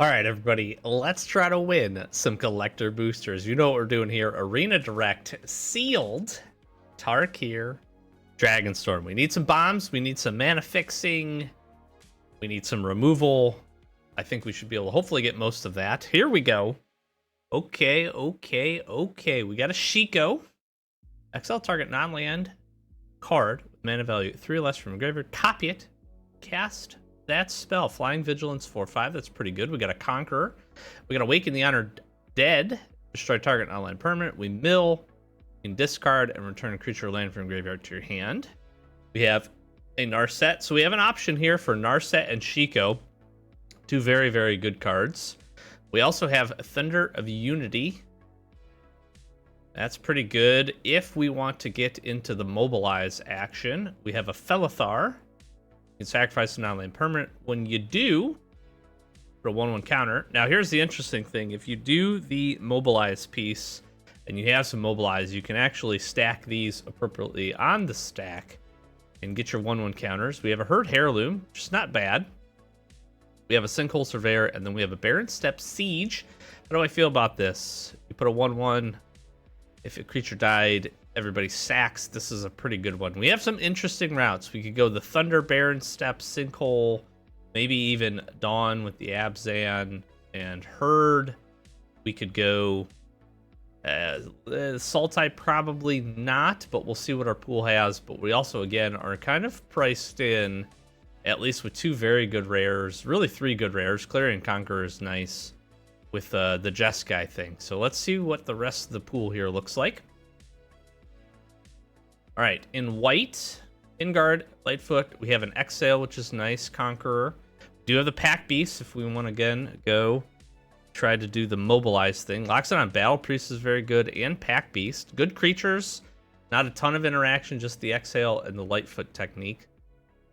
All right, everybody, let's try to win some collector boosters. You know what we're doing here. Arena Direct sealed Tarkir Dragonstorm. We need some bombs. We need some mana fixing. We need some removal. I think we should be able to hopefully get most of that. Here we go. Okay. We got a Shiko. Exile target non-land card with mana value 3 or less from a graveyard. Copy it. Cast that spell. Flying Vigilance 4/5. That's pretty good. We got a Conqueror. We got Awaken the Honored Dead. Destroy target non-land permanent. We mill. You can discard and return a creature or land from graveyard to your hand. We have a Narset. So we have an option here for Narset and Shiko. Two very, very good cards. We also have Thunder of Unity. That's pretty good. If we want to get into the Mobilize action, we have a Felithar. You can sacrifice a non-land permanent. When you do, for a 1/1 counter. Now, here's the interesting thing. If you do the Mobilize piece, and you have some Mobilize, you can actually stack these appropriately on the stack and get your 1/1 counters. We have a Herd Heirloom, which is not bad. We have a Sinkhole Surveyor, and then we have a Barren Step Siege. How do I feel about this? You put a 1/1. If a creature died, everybody sacks. This is a pretty good one. We have some interesting routes. We could go the Thunder, Barren Step, Sinkhole, maybe even Dawn with the Abzan and Herd. We could go Sultai, probably not, but we'll see what our pool has. But we also, again, are kind of priced in, at least with two very good rares, really three good rares. Clarion Conqueror is nice with the Jeskai thing. So let's see what the rest of the pool here looks like. All right, in white, Ingard, Lightfoot, we have an Exhale, which is nice, Conqueror. We do have the Pack Beast if we want to, again, go try to do the Mobilize thing. Loxodon on Battle Priest is very good, and Pack Beast. Good creatures, not a ton of interaction, just the Exhale and the Lightfoot technique.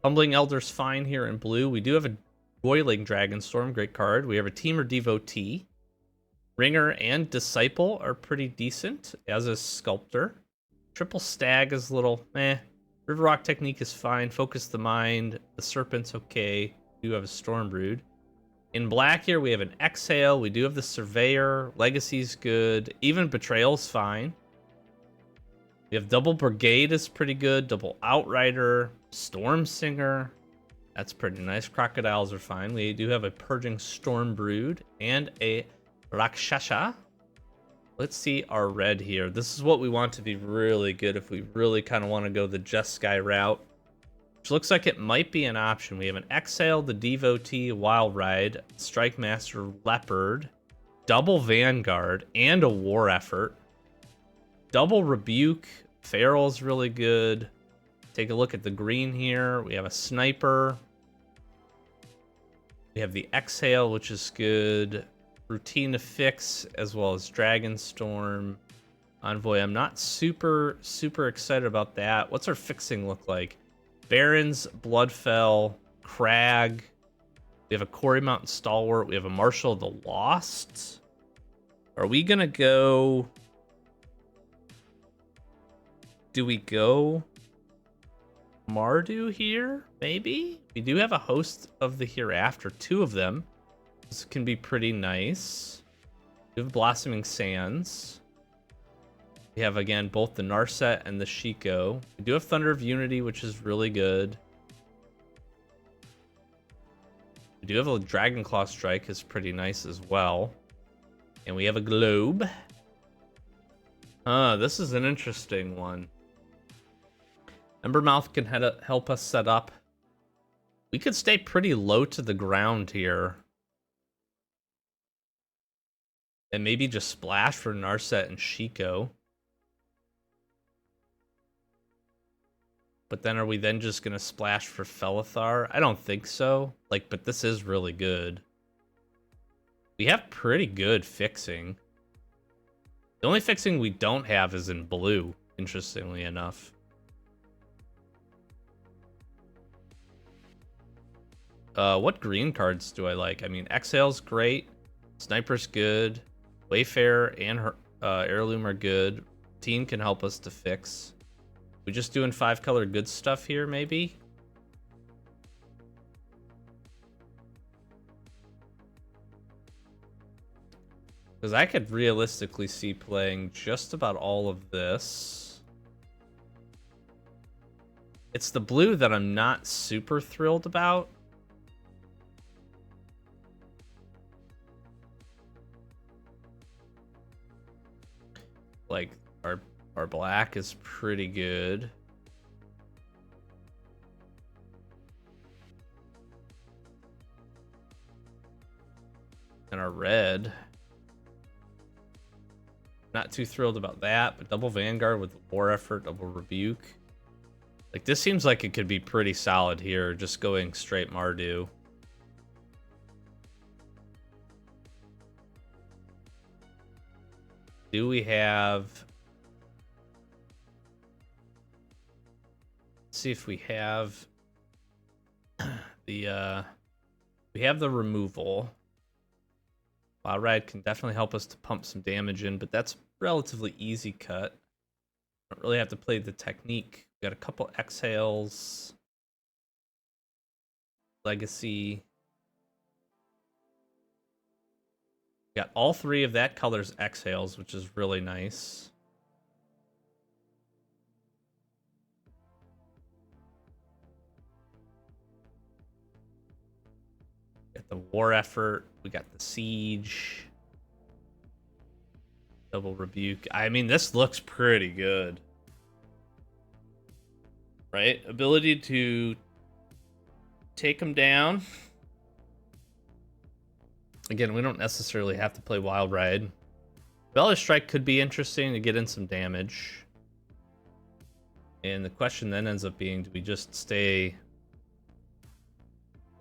Humbling Elder's fine here in blue. We do have a Boiling Dragonstorm, great card. We have a Teamer Devotee. Ringer and Disciple are pretty decent, as is Sculptor. Triple Stag is a little meh. River Rock Technique is fine. Focus the Mind. The Serpent's okay. We do have a Stormbrood. In black here, we have an Exhale. We do have the Surveyor. Legacy's good. Even Betrayal's fine. We have Double Brigade is pretty good. Double Outrider. Storm Singer. That's pretty nice. Crocodiles are fine. We do have a Purging Stormbrood and a Rakshasha. Let's see our red here. This is what we want to be really good if we really kind of want to go the Jeskai route, which looks like it might be an option. We have an Exhale, the Devotee, Wild Ride, Strike Master, Leopard, Double Vanguard, and a War Effort. Double Rebuke, Feral's really good. Take a look at the green here. We have a Sniper. We have the Exhale, which is good. Routine to Fix, as well as Dragonstorm. Envoy, I'm not super excited about that. What's our fixing look like? Barons, Bloodfell, Crag. We have a Quarry Mountain Stalwart. We have a Marshal of the Lost. Are we going to go... Do we go Mardu here? Maybe? We do have a Host of the Hereafter, two of them. This can be pretty nice. We have Blossoming Sands. We have, again, both the Narset and the Shiko. We do have Thunder of Unity, which is really good. We do have a Dragonclaw Strike, is pretty nice as well. And we have a Globe. This is an interesting one. Embermouth can help us set up. We could stay pretty low to the ground here. And maybe just splash for Narset and Shiko. But then are we then just going to splash for Felithar? I don't think so. But this is really good. We have pretty good fixing. The only fixing we don't have is in blue, interestingly enough. What green cards do I like? I mean, Exhale's great. Sniper's good. Wayfarer and her, Heirloom are good. Team can help us to fix. We just doing 5-color good stuff here, maybe? Because I could realistically see playing just about all of this. It's the blue that I'm not super thrilled about. Like, our black is pretty good. And our red. Not too thrilled about that, but double Vanguard with war effort, double rebuke. Like, this seems like it could be pretty solid here, just going straight Mardu. Do we have... Let's see if we have the we have the removal. Wild Ride can definitely help us to pump some damage in, but that's relatively easy cut. Don't really have to play the technique. We got a couple exhales. Legacy. Got all three of that color's exhales, which is really nice. Got the war effort. We got the siege. Double rebuke. I mean, this looks pretty good. Right? Ability to take them down. Again, we don't necessarily have to play Wild Ride. Valor Strike could be interesting to get in some damage. And the question then ends up being, do we just stay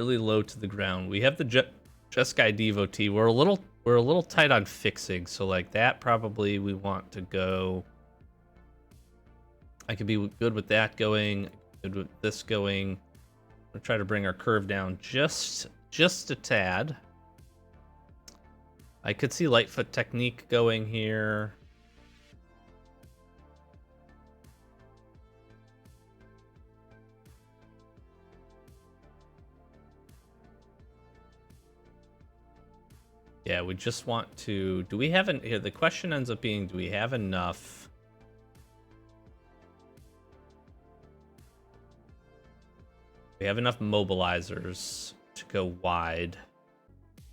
really low to the ground? We have the Jeskai Devotee. We're a little tight on fixing, so like that probably we want to go. I could be good with that going, good with this going. We'll try to bring our curve down just a tad. I could see Lightfoot Technique going here. Yeah, we just want to... Do we have here? The question ends up being, do we have enough? We have enough mobilizers to go wide.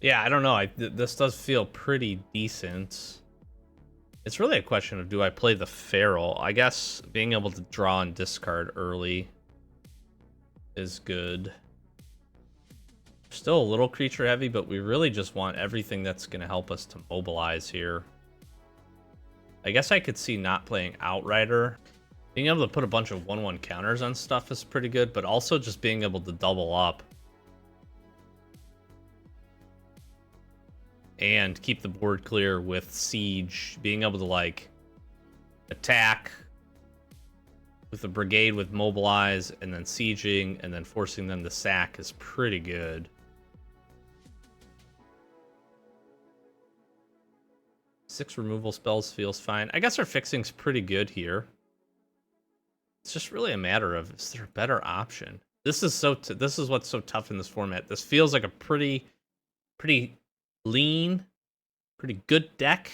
Yeah, I don't know. This does feel pretty decent. It's really a question of, do I play the Feral? I guess being able to draw and discard early is good. Still a little creature heavy, but we really just want everything that's going to help us to mobilize here. I guess I could see not playing Outrider. Being able to put a bunch of 1/1 counters on stuff is pretty good, but also just being able to double up and keep the board clear with Siege, being able to like attack with a brigade with mobilize and then sieging and then forcing them to sack is pretty good. Six removal spells feels fine. I guess our fixing's pretty good here. It's just really a matter of, is there a better option? This is this is what's so tough in this format. This feels like a pretty lean, pretty good deck.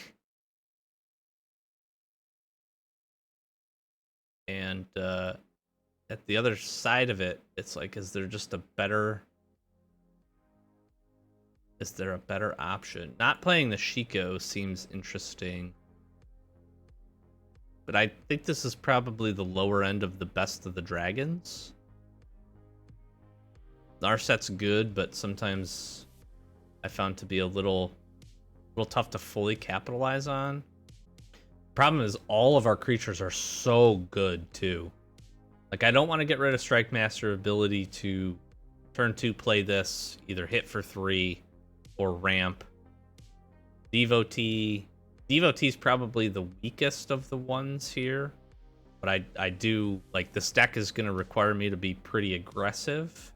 And at the other side of it, it's like, is there just a better... Is there a better option? Not playing the Shiko seems interesting. But I think this is probably the lower end of the best of the dragons. Our set's good, but sometimes I found to be a little tough to fully capitalize on. Problem is, all of our creatures are so good too. Like, I don't want to get rid of Strike Master ability to turn 2 play this, either hit for 3 or ramp. Devotee's probably the weakest of the ones here, but I do like, this deck is going to require me to be pretty aggressive.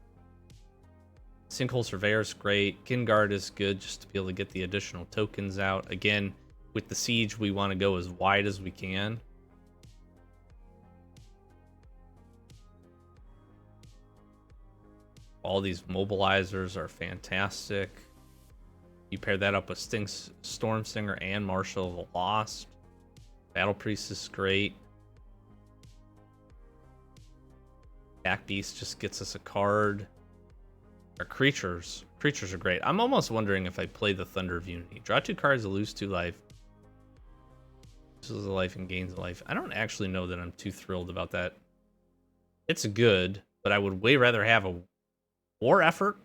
Sinkhole Surveyor is great. Kinguard is good just to be able to get the additional tokens out. Again, with the Siege, we want to go as wide as we can. All these mobilizers are fantastic. You pair that up with Storm Stinger and Marshal of the Lost. Battle Priest is great. Back Beast just gets us a card. Our creatures are great. I'm almost wondering if I play the Thunder of Unity. Draw 2 cards, lose 2 life. Loses a life and gains a life. I don't actually know that I'm too thrilled about that. It's good, but I would way rather have a war effort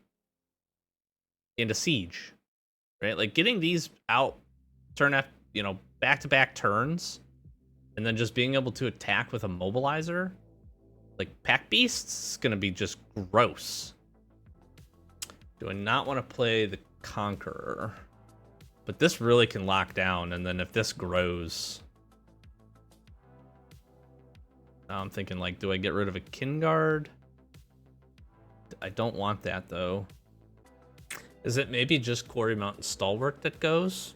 and a siege. Right? Like getting these out turn after, back-to-back turns, and then just being able to attack with a mobilizer. Like Pack Beast's gonna be just gross. Do I not want to play the Conqueror? But this really can lock down, and then if this grows... Now I'm thinking, like, do I get rid of a Kinguard? I don't want that, though. Is it maybe just Quarry Mountain Stalwart that goes?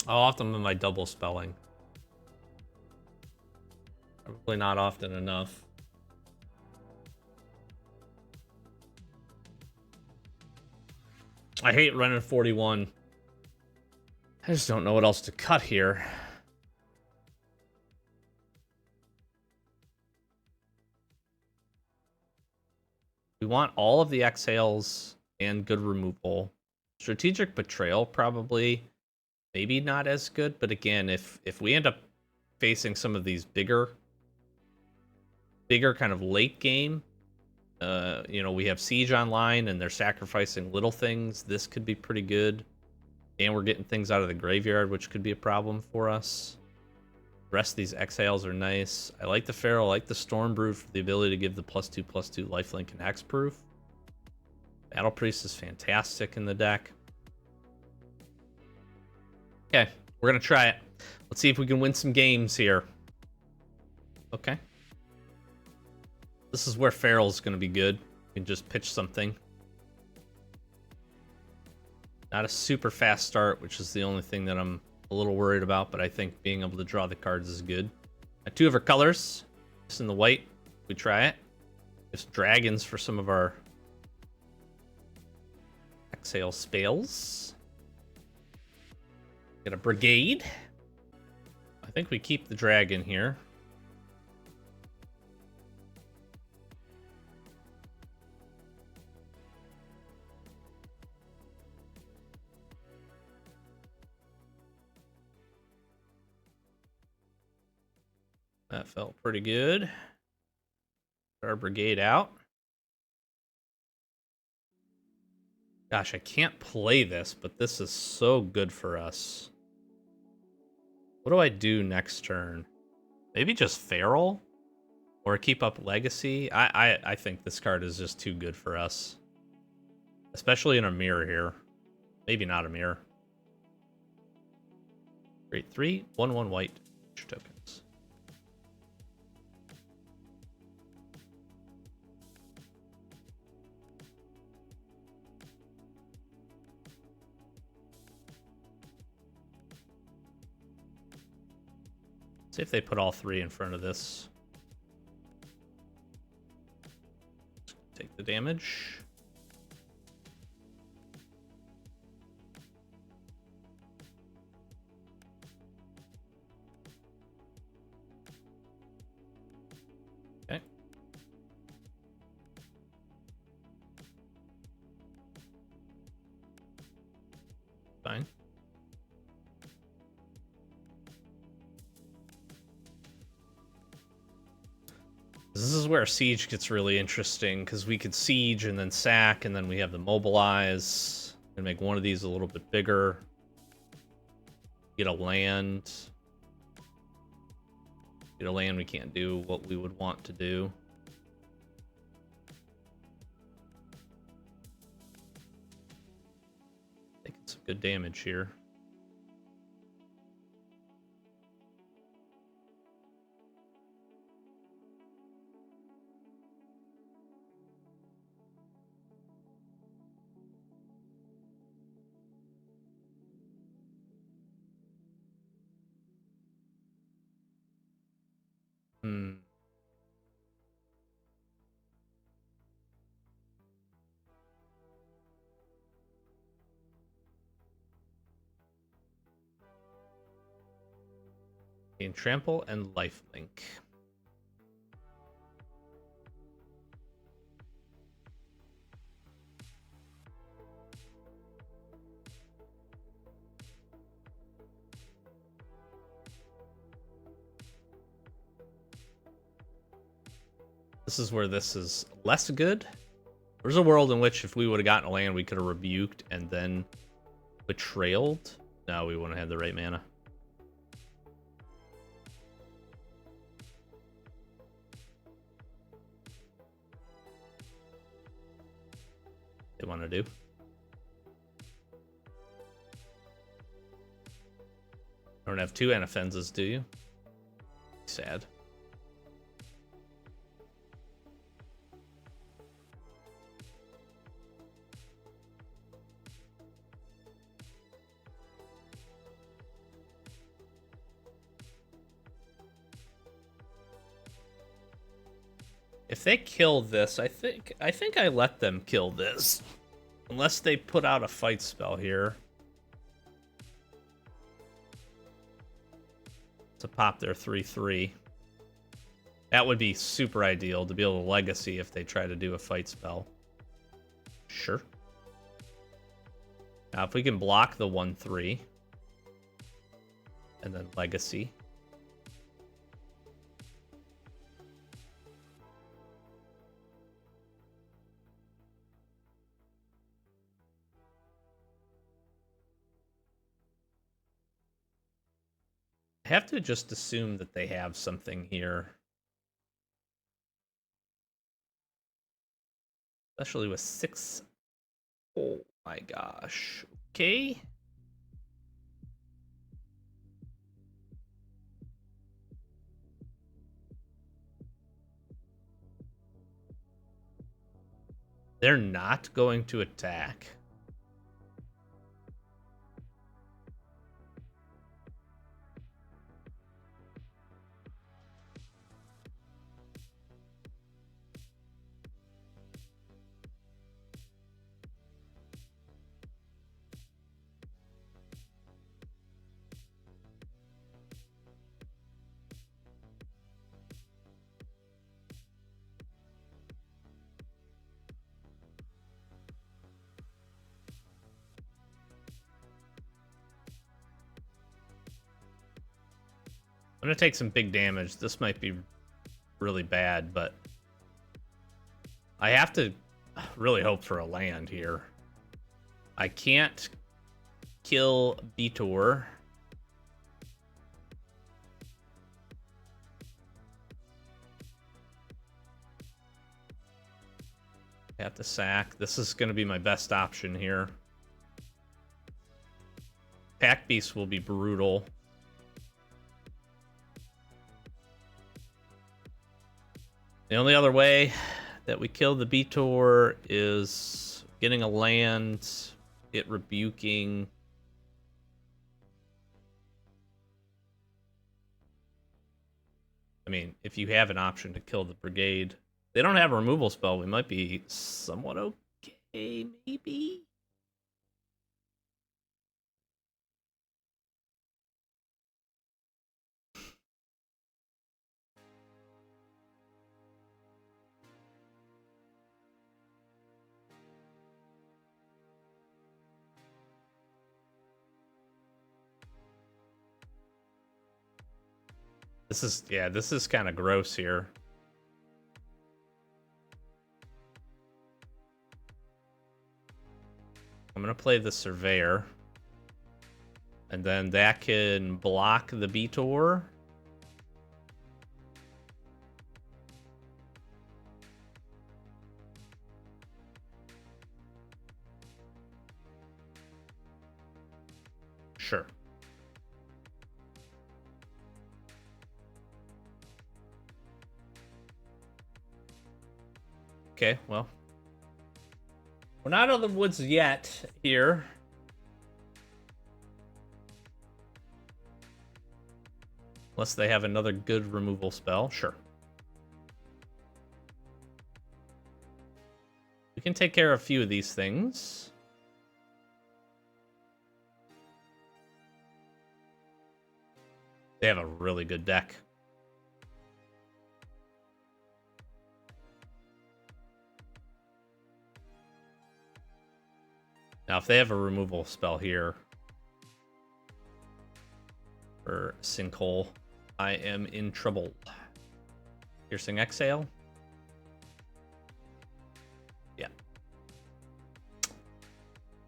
How often am I double spelling? Probably not often enough. I hate running 41. I just don't know what else to cut here. We want all of the exhales and good removal. Strategic Betrayal probably, maybe not as good, but again, if we end up facing some of these bigger kind of late game, we have Siege online and they're sacrificing little things. This could be pretty good. And we're getting things out of the graveyard, which could be a problem for us. The rest of these exhales are nice. I like the Feral, I like the Storm Brew for the ability to give the +2/+2 lifelink and hexproof. Battle Priest is fantastic in the deck. Okay, we're gonna try it. Let's see if we can win some games here. Okay. This is where Feral's gonna be good. You can just pitch something. Not a super fast start, which is the only thing that I'm a little worried about, but I think being able to draw the cards is good. 2 of our colors. This in the white. We try it. There's dragons for some of our exhale spells. Get a brigade. I think we keep the dragon here. That felt pretty good. Get our brigade out. Gosh, I can't play this, but this is so good for us. What do I do next turn? Maybe just Feral? Or keep up Legacy? I think this card is just too good for us. Especially in a mirror here. Maybe not a mirror. Great, 3, 1/1 white tokens. See if they put all 3 in front of this. Take the damage. Okay. Fine. This is where Siege gets really interesting, because we could Siege and then sack, and then we have the Mobilize, and make one of these a little bit bigger. Get a land. Get a land, we can't do what we would want to do. Taking some good damage here. Gain trample and lifelink. This is where this is less good. There's a world in which if we would have gotten a land, we could have rebuked and then betrayed. No, we wouldn't have the right mana. They want to do. Don't have two Anafenzas, do you? Sad. If they kill this, I think I let them kill this. Unless they put out a fight spell here. To pop their 3/3. That would be super ideal to be able to legacy if they try to do a fight spell. Sure. Now if we can block the 1/3 and then legacy. I have to just assume that they have something here. Especially with 6. Oh my gosh. Okay. They're not going to attack. I'm gonna take some big damage. This might be really bad, but I have to really hope for a land here. I can't kill Beator. I have to sack. This is going to be my best option here. Pack Beast will be brutal. The only other way that we kill the Beator is getting a land, it rebuking. I mean, if you have an option to kill the Brigade. They don't have a removal spell. We might be somewhat okay, maybe? This is kind of gross here. I'm going to play the Surveyor. And then that can block the Beator. Sure. Okay, well. We're not out of the woods yet here. Unless they have another good removal spell. Sure. We can take care of a few of these things. They have a really good deck. Now, if they have a removal spell here for Sinkhole, I am in trouble. Piercing Exhale. Yeah.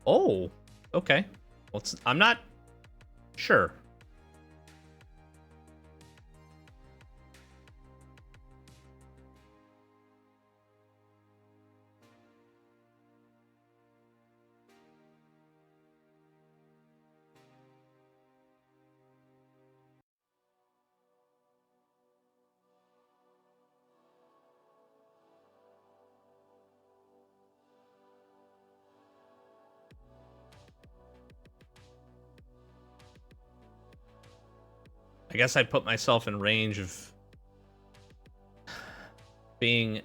Oh, okay. Well, I'm not sure. I guess I put myself in range of being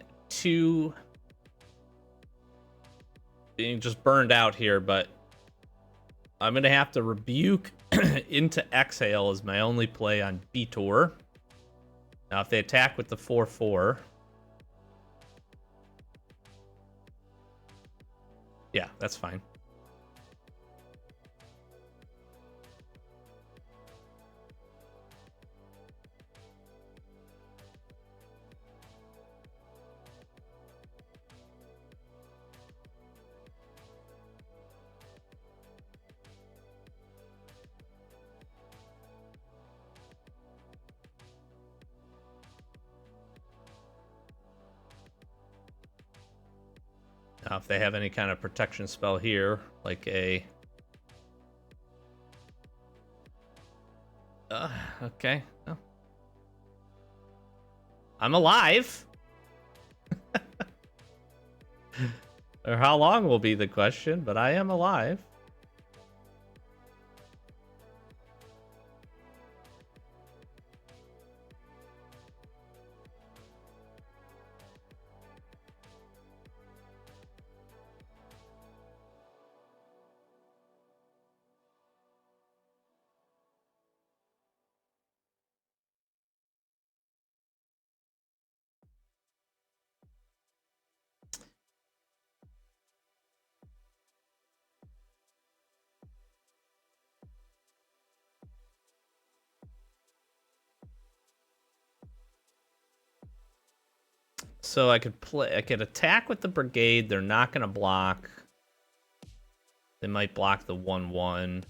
just burned out here, but I'm gonna have to rebuke into Exhale as my only play on Beator. Now, if they attack with the 4/4, yeah, that's fine. Now, if they have any kind of protection spell here, like a... okay. Oh. I'm alive! Or how long will be the question, but I am alive. So I could attack with the brigade. They're not gonna block. They might block the 1/1.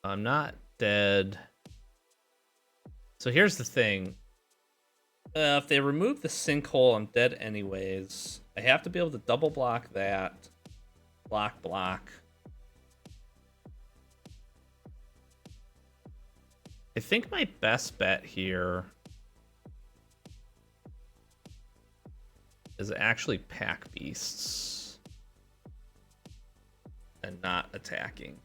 I'm not dead. So here's the thing. If they remove the Sinkhole, I'm dead anyways. I have to be able to double block that. Block. I think my best bet here is actually Pack Beasts and not attacking.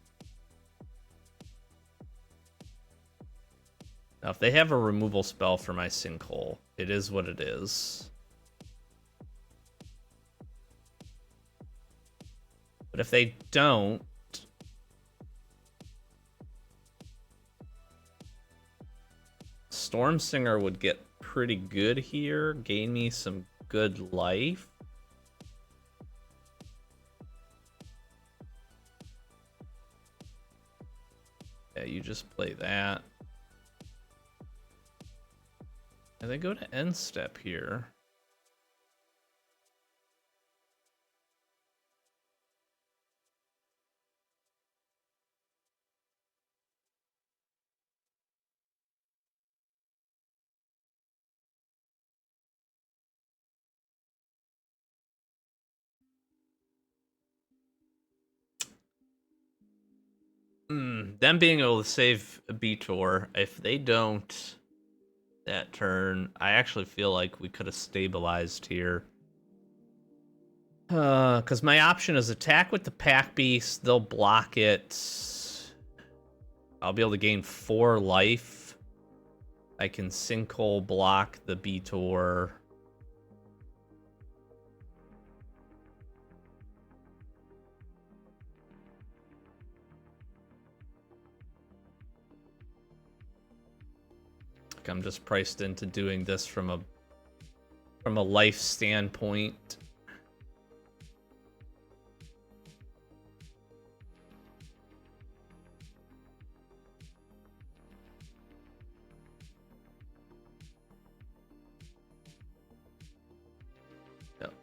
Now, if they have a removal spell for my Sinkhole, it is what it is. But if they don't, Stormsinger would get pretty good here, gain me some good life. Yeah, you just play that. And they go to end step here. Them being able to save a Beator, if they don't that turn, I actually feel like we could have stabilized here. Because my option is attack with the Pack Beast, they'll block it. I'll be able to gain 4 life. I can Sinkhole block the Beator. Like I'm just priced into doing this from a life standpoint. Yep.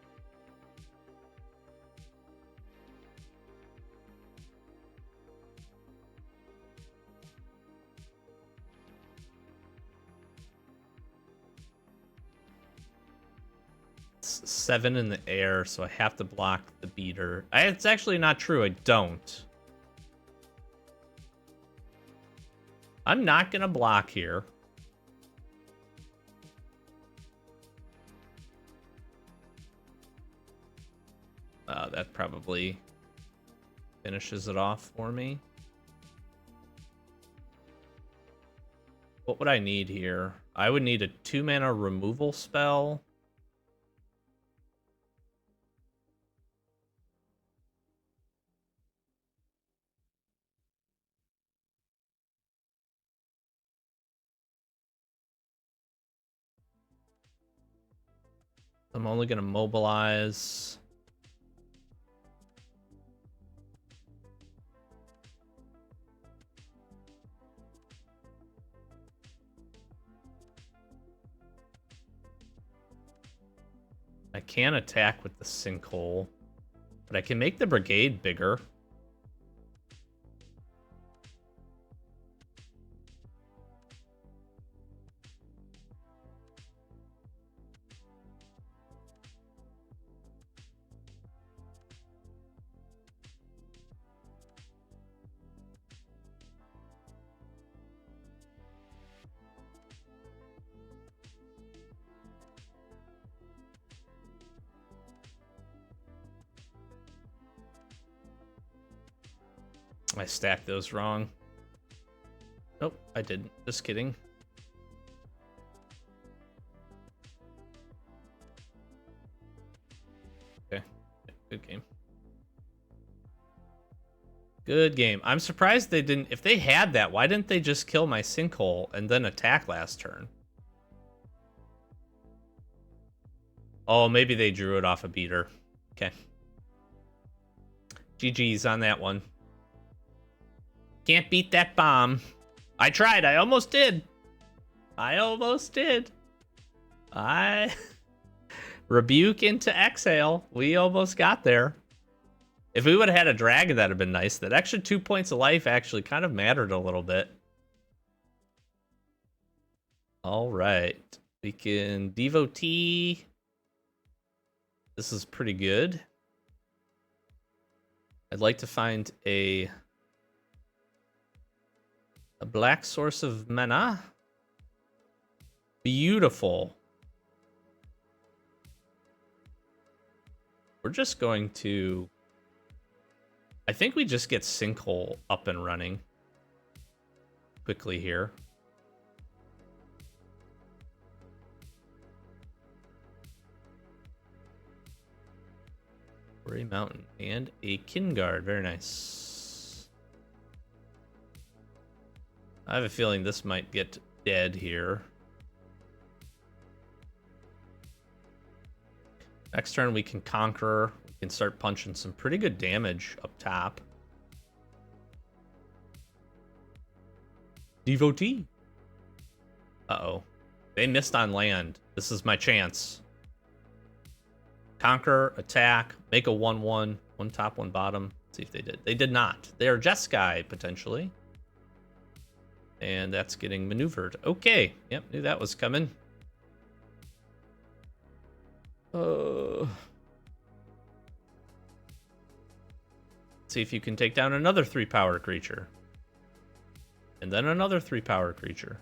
It's 7 in the air, so I have to block the beater. It's actually not true. I don't. I'm not going to block here. That probably finishes it off for me. What would I need here? I would need a 2-mana removal spell. I'm only going to mobilize. I can attack with the sinkhole, but I can make the brigade bigger. I stacked those wrong. Nope, I didn't. Just kidding. Okay, good game. Good game. I'm surprised they didn't... If they had that, why didn't they just kill my sinkhole and then attack last turn? Oh, maybe they drew it off a beater. Okay. GG's on that one. Can't beat that bomb. I tried. I almost did. I almost did. Rebuke into exhale. We almost got there. If we would have had a dragon, that'd have been nice. That extra 2 points of life actually kind of mattered a little bit. All right. We can devotee. This is pretty good. I'd like to find a black source of mana. Beautiful. We're just going to... I think we just get Sinkhole up and running quickly here. Gray Mountain and a Kinguard. Very nice. I have a feeling this might get dead here. Next turn we can Conqueror. We can start punching some pretty good damage up top. Devotee. Uh-oh. They missed on land. This is my chance. Conquer, attack, make a 1-1. One top, one bottom. Let's see if they did. They did not. They are Jeskai, potentially. And that's getting maneuvered. Okay. Yep, knew that was coming. Let's see if you can take down another 3-power creature. And then another 3-power creature.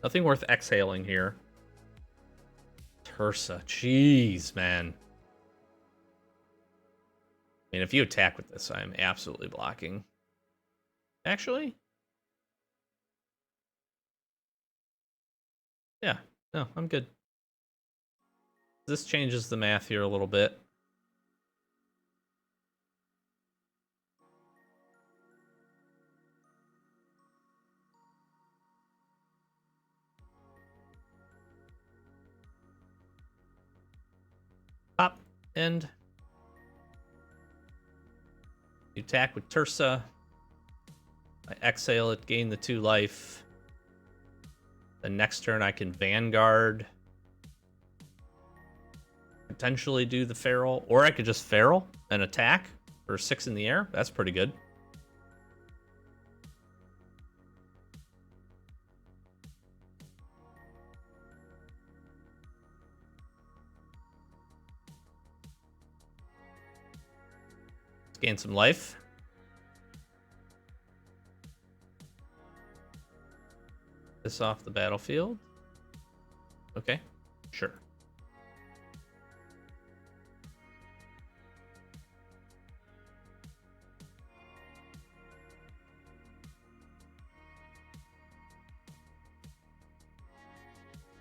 Nothing worth exhaling here. Tursa. Jeez, man. I mean, if you attack with this, I'm absolutely blocking. Actually? Yeah. No, I'm good. This changes the math here a little bit. Pop, end. You attack with Tursa. I exhale it, gain the 2 life. The next turn I can Vanguard. Potentially do the Feral. Or I could just Feral and attack for 6 in the air. That's pretty good. Let's gain some life. This off the battlefield. Okay, sure.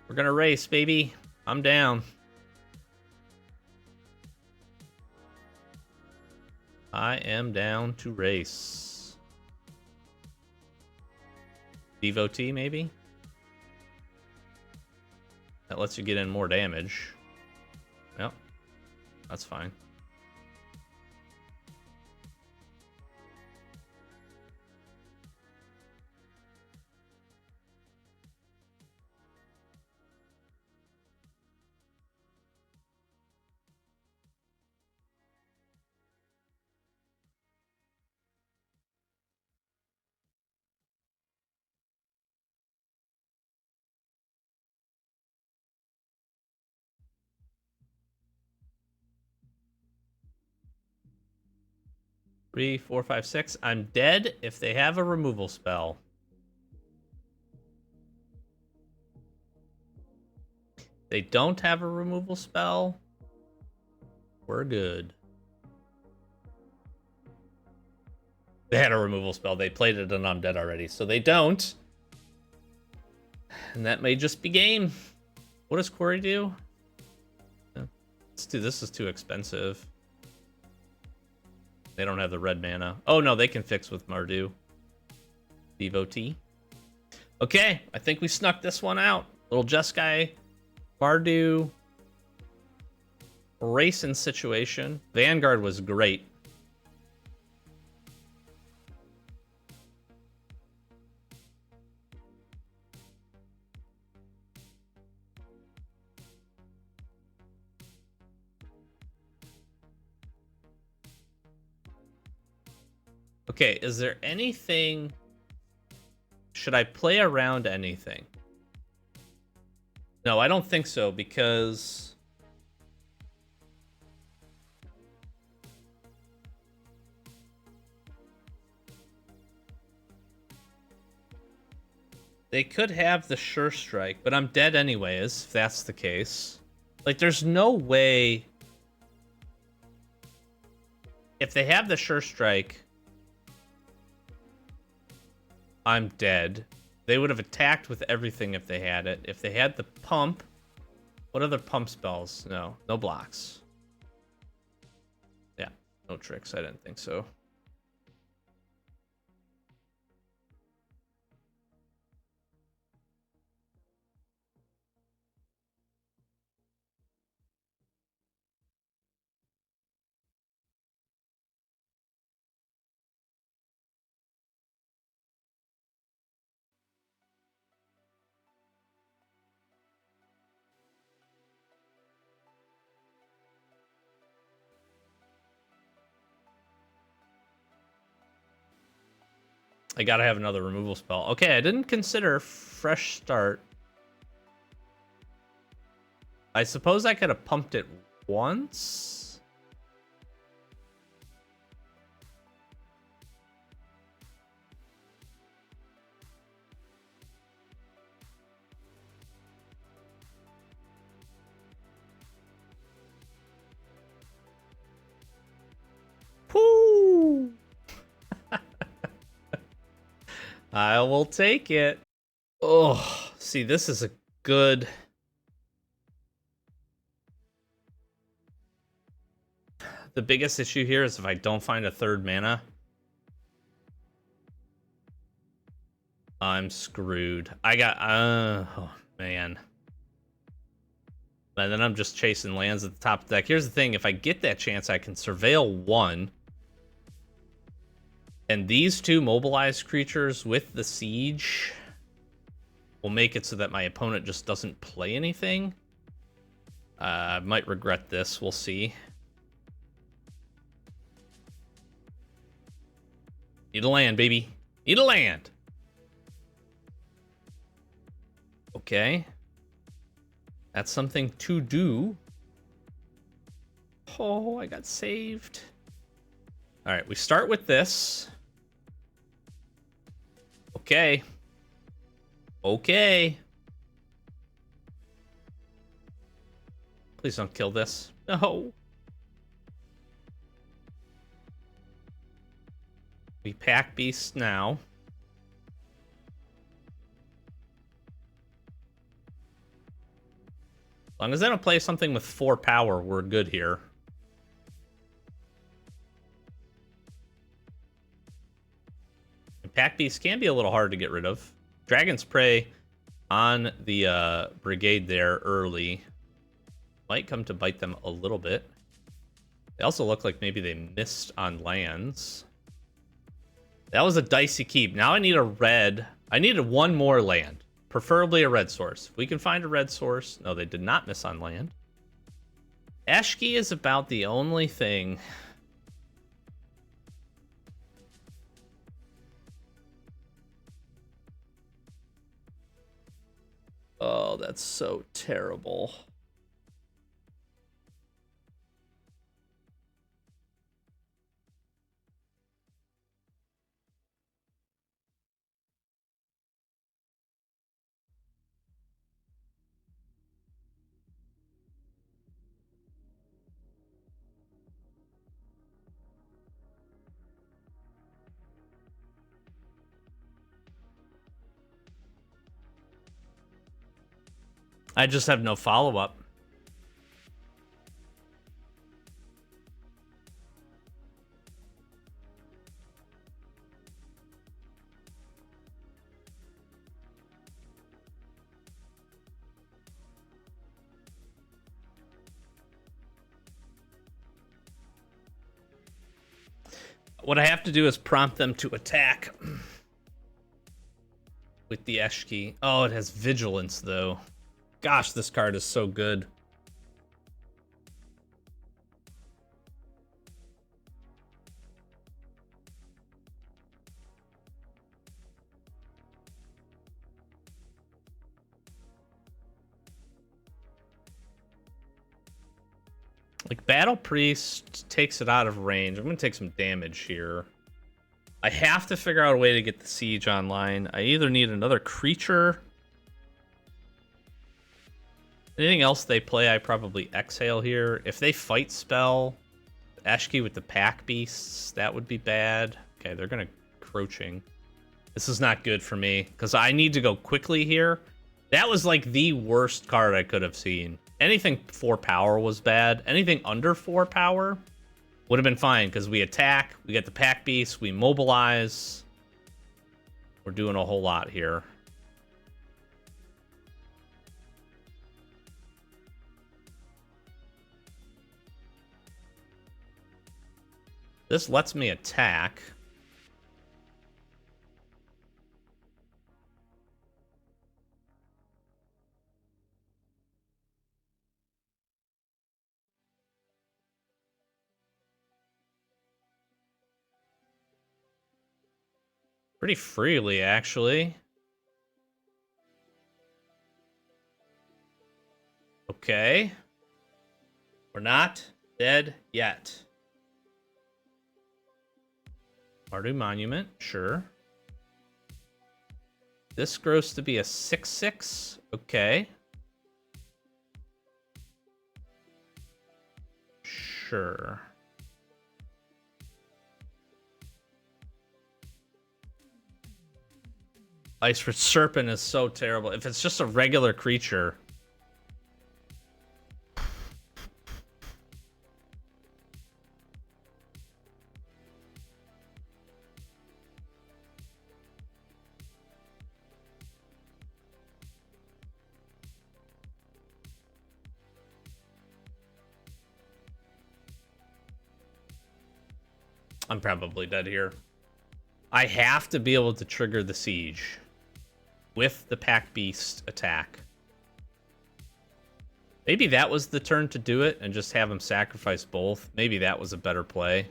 We're gonna race, baby. I'm down. I am down to race. Devotee, maybe? That lets you get in more damage. Yep. That's fine. Three, four, five, six. I'm dead if they have a removal spell. They don't have a removal spell. We're good. They had a removal spell. They played it and I'm dead already. So they don't. And that may just be game. What does Quarry do? Let's do this. Is too expensive. They don't have the red mana. Oh no, they can fix with Mardu. Devotee. Okay, I think we snuck this one out. Little Jeskai, Mardu, racing situation. Vanguard was great. Okay, is there anything... Should I play around anything? No, I don't think so, because... They could have the Sure Strike, but I'm dead anyways, if that's the case. Like, there's no way... If they have the Sure Strike... I'm dead. They would have attacked with everything if they had it. If they had the pump... What other pump spells? No. No blocks. Yeah. No tricks. I didn't think so. I gotta have another removal spell. Okay, I didn't consider fresh start. I suppose I could have pumped it once. Whoo! I will take it. Oh, see, this is a good... The biggest issue here is if I don't find a third mana, I'm screwed. I got, oh man. And then I'm just chasing lands at the top of the deck. Here's the thing, if I get that chance, I can Surveil 1. And these 2 mobilized creatures with the Siege will make it so that my opponent just doesn't play anything. I might regret this, we'll see. Need a land, baby. Need a land. Okay. That's something to do. Oh, I got saved. All right, we start with this. Okay. Okay. Please don't kill this. No. We pack beasts now. As long as I don't play something with 4 power, we're good here. And pack beasts can be a little hard to get rid of. Dragon's Prey on the brigade there early might come to bite them a little bit. They also look like maybe they missed on lands. That was a dicey keep. Now I need a red. I needed 1 more land. Preferably a red source. If we can find a red source. No, they did not miss on land. Eshki is about the only thing. Oh, that's so terrible. I just have no follow-up. What I have to do is prompt them to attack with the Eshki. Oh, it has Vigilance, though. Gosh, this card is so good. Like, Battle Priest takes it out of range. I'm going to take some damage here. I have to figure out a way to get the Siege online. I either need another creature. Anything else they play, I probably exhale here. If they fight spell, Eshki with the pack beasts, that would be bad. Okay, they're going to Crouching. This is not good for me, because I need to go quickly here. That was like the worst card I could have seen. Anything 4 power was bad. Anything under 4 power would have been fine, because we attack, we get the pack beast, we mobilize. We're doing a whole lot here. This lets me attack. Pretty freely, actually. Okay. We're not dead yet. Mardu Monument, sure. This grows to be a 6/6. Okay. Sure. Ice Rich Serpent is so terrible. If it's just a regular creature. I'm probably dead here. I have to be able to trigger the siege with the Pack Beast attack. Maybe that was the turn to do it and just have him sacrifice both. Maybe that was a better play.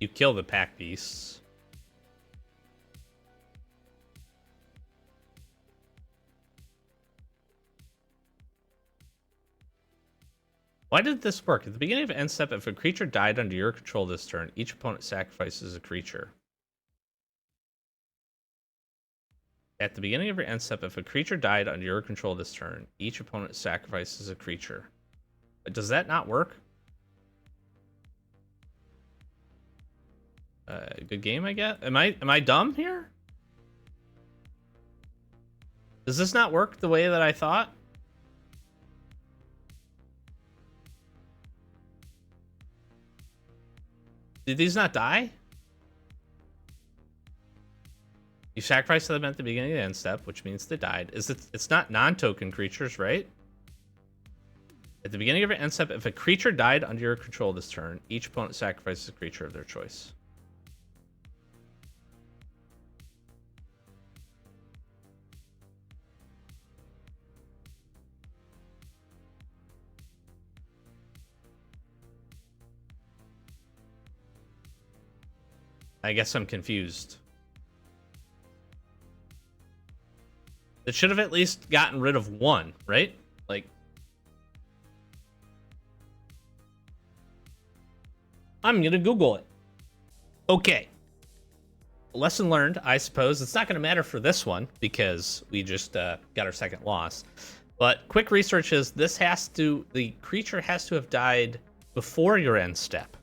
You kill the Pack Beasts. Why did this work? At the beginning of end step, if a creature died under your control this turn, each opponent sacrifices a creature. At the beginning of your end step, if a creature died under your control this turn, each opponent sacrifices a creature. Does that not work? Good game, I guess. Am I dumb here? Does this not work the way that I thought? Did these not die? You sacrifice them at the beginning of the end step, which means they died. It's not non-token creatures, right? At the beginning of your end step, if a creature died under your control this turn, each opponent sacrifices a creature of their choice. I guess I'm confused. It should have at least gotten rid of one, right? Like, I'm gonna Google it. Okay. Lesson learned, I suppose. It's not gonna matter for this one because we just got our second loss. But quick research is the creature has to have died before your end step.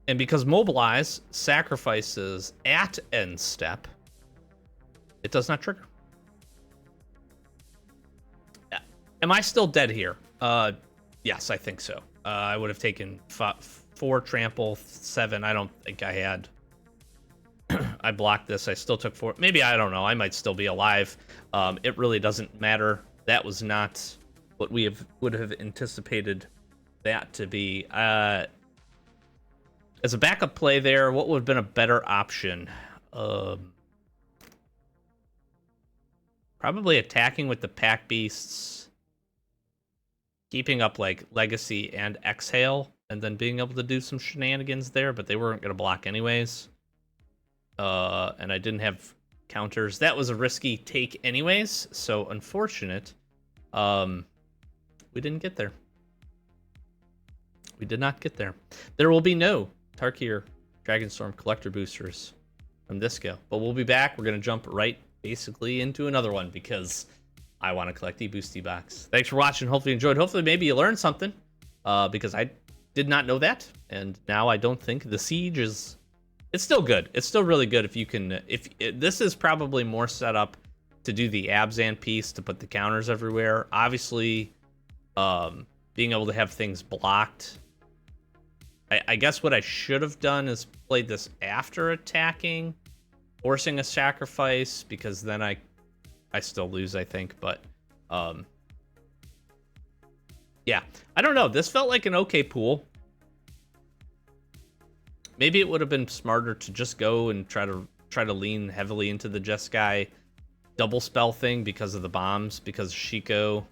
And because Mobilize sacrifices at end step, it does not trigger. Am I still dead here? Yes, I think so. I would have taken 4 trample, 7. I don't think I had. I blocked this. I still took 4. Maybe, I don't know. I might still be alive. It really doesn't matter. That was not what we would have anticipated that to be. As a backup play there, what would have been a better option? Probably attacking with the Pack Beasts, keeping up like Legacy and Exhale, and then being able to do some shenanigans there, but they weren't going to block anyways. And I didn't have counters. That was a risky take anyways, so unfortunate. We didn't get there. We did not get there. There will be no Tarkir Dragonstorm collector boosters from this go, but we'll be back. We're gonna jump right basically into another one because I want to collect the boosty box. Thanks for watching. Hopefully you enjoyed. Hopefully maybe you learned something because I did not know that, and now I don't think the siege is. It's still good. It's still really good if you can. This is probably more set up to do the Abzan piece to put the counters everywhere. Obviously, being able to have things blocked. I guess what I should have done is played this after attacking, forcing a sacrifice, because then I still lose, I think. But yeah, I don't know. This felt like an okay pool. Maybe it would have been smarter to just go and try to lean heavily into the Jeskai double spell thing because of the bombs, because Shiko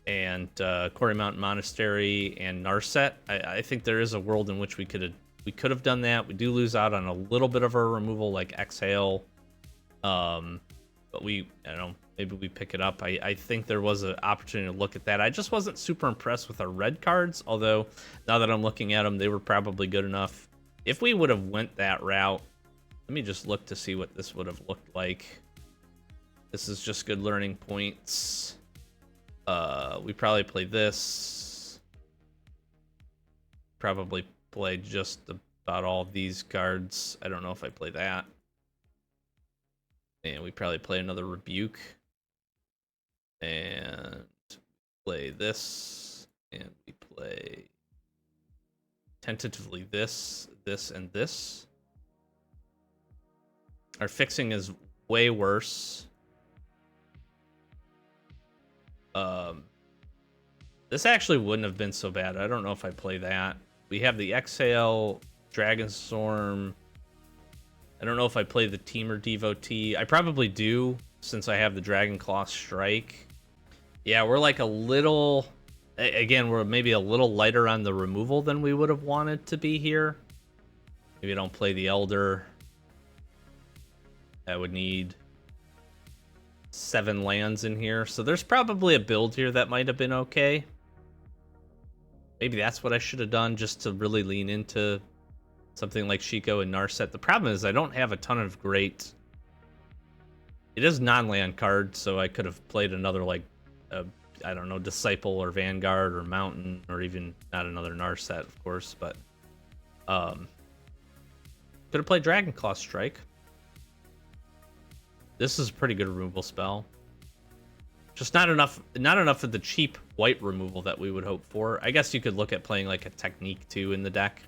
and Quarry Mountain Monastery and Narset. I think there is a world in which we could have done that. We do lose out on a little bit of our removal, like Exhale, but I don't know, maybe we pick it up. I think there was an opportunity to look at that. I just wasn't super impressed with our red cards, although now that I'm looking at them, they were probably good enough. If we would have went that route, Let me just look to see what this would have looked like. This is just good learning points. We probably play this. Probably play just about all these cards. I don't know if I play that. And we probably play another Rebuke. And play this. And we play tentatively this, this, and this. Our fixing is way worse. This actually wouldn't have been so bad. I don't know if I play that. We have the Exhale, Dragonstorm. I don't know if I play the Teamer Devotee. I probably do, since I have the Dragonclaw Strike. Yeah, we're like a little... Again, we're maybe a little lighter on the removal than we would have wanted to be here. Maybe I don't play the Elder. I would need 7 lands in here. So there's probably a build here that might have been okay. Maybe that's what I should have done, just to really lean into something like Shiko and Narset. The problem is I don't have a ton of great... It is non-land card, so I could have played another, like, I don't know, Disciple or Vanguard or Mountain, or even not another Narset, of course, but could have played Dragonclaw Strike. This is a pretty good removal spell. Just not enough of the cheap white removal that we would hope for. I guess you could look at playing like a Technique too in the deck.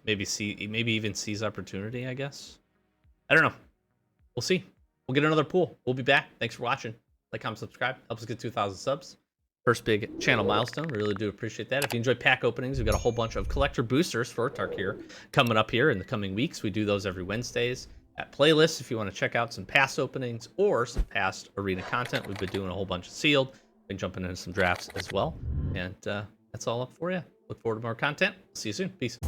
Maybe even seize opportunity, I guess. I don't know. We'll see. We'll get another pool. We'll be back. Thanks for watching. Like, comment, subscribe. Helps us get 2,000 subs. First big channel milestone. We really do appreciate that. If you enjoy pack openings, we've got a whole bunch of collector boosters for Tarkir coming up here in the coming weeks. We do those every Wednesdays at playlists. If you want to check out some past openings or some past arena content, we've been doing a whole bunch of sealed. Been jumping into some drafts as well. And that's all up for you. Look forward to more content. See you soon. Peace.